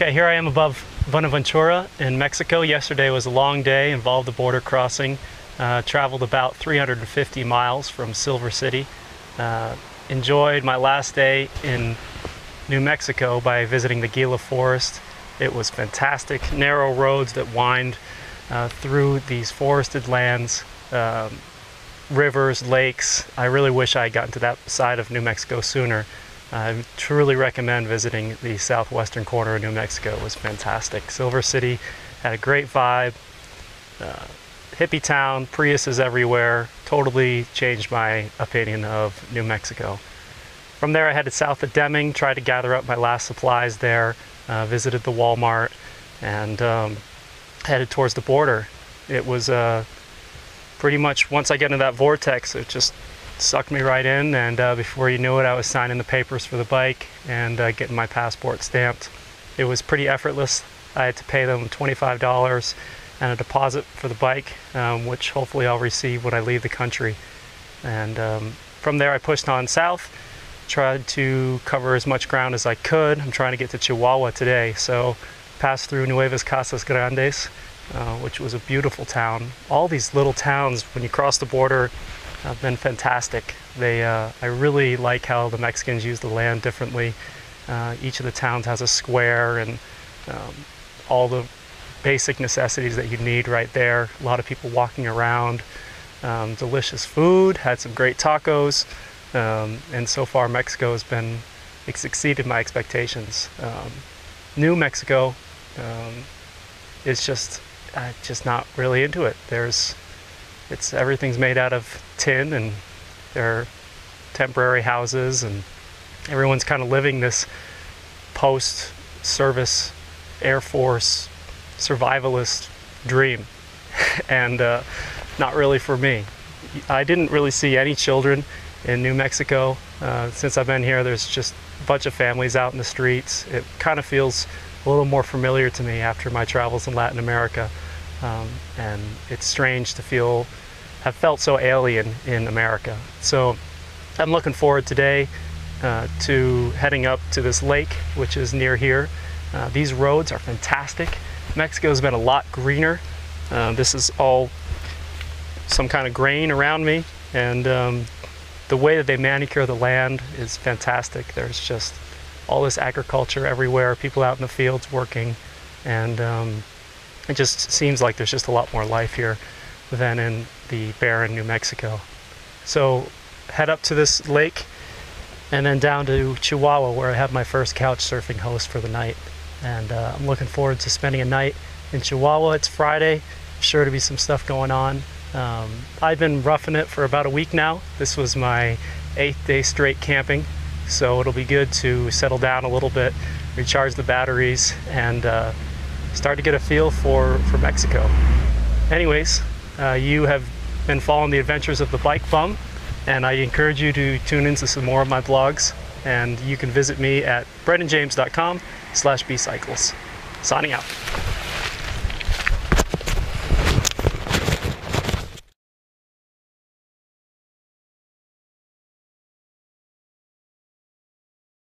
Okay, here I am above Buenaventura in Mexico. Yesterday was a long day, involved a border crossing. Traveled about 350 miles from Silver City. Enjoyed my last day in New Mexico by visiting the Gila Forest. It was fantastic. Narrow roads that wind through these forested lands, rivers, lakes. I really wish I had gotten to that side of New Mexico sooner. I truly recommend visiting the southwestern corner of New Mexico. It was fantastic. Silver City had a great vibe. Hippie town, Priuses everywhere. Totally changed my opinion of New Mexico. From there I headed south of Deming, tried to gather up my last supplies there, visited the Walmart, and headed towards the border. It was pretty much, once I get into that vortex, it just sucked me right in, and before you knew it, I was signing the papers for the bike and getting my passport stamped. It was pretty effortless. I had to pay them $25 and a deposit for the bike, which hopefully I'll receive when I leave the country. And from there I pushed on south, tried to cover as much ground as I could. I'm trying to get to Chihuahua today, so passed through Nuevas Casas Grandes, which was a beautiful town. All these little towns, when you cross the border, have been fantastic. I really like how the Mexicans use the land differently. Each of the towns has a square and all the basic necessities that you need right there. A lot of people walking around. Delicious food, had some great tacos, and so far Mexico has been, it's exceeded my expectations. New Mexico is just not really into it. Everything's made out of tin, and there are temporary houses, and everyone's kind of living this post-service Air Force survivalist dream, and not really for me. I didn't really see any children in New Mexico. Since I've been here, there's just a bunch of families out in the streets. It kind of feels a little more familiar to me after my travels in Latin America. And it's strange to have felt so alien in America. So I'm looking forward today to heading up to this lake, which is near here. These roads are fantastic. Mexico's been a lot greener. This is all some kind of grain around me, and the way that they manicure the land is fantastic. There's just all this agriculture everywhere, people out in the fields working, and it just seems like there's just a lot more life here than in the barren New Mexico. So head up to this lake and then down to Chihuahua, where I have my first couch surfing host for the night. And I'm looking forward to spending a night in Chihuahua. It's Friday, sure to be some stuff going on. I've been roughing it for about a week now. This was my 8th day straight camping, so it'll be good to settle down a little bit, recharge the batteries, and start to get a feel for Mexico. Anyways, you have been following the adventures of the Bike Bum, and I encourage you to tune into some more of my blogs, and you can visit me at brendanjames.com/bcycles. Signing out.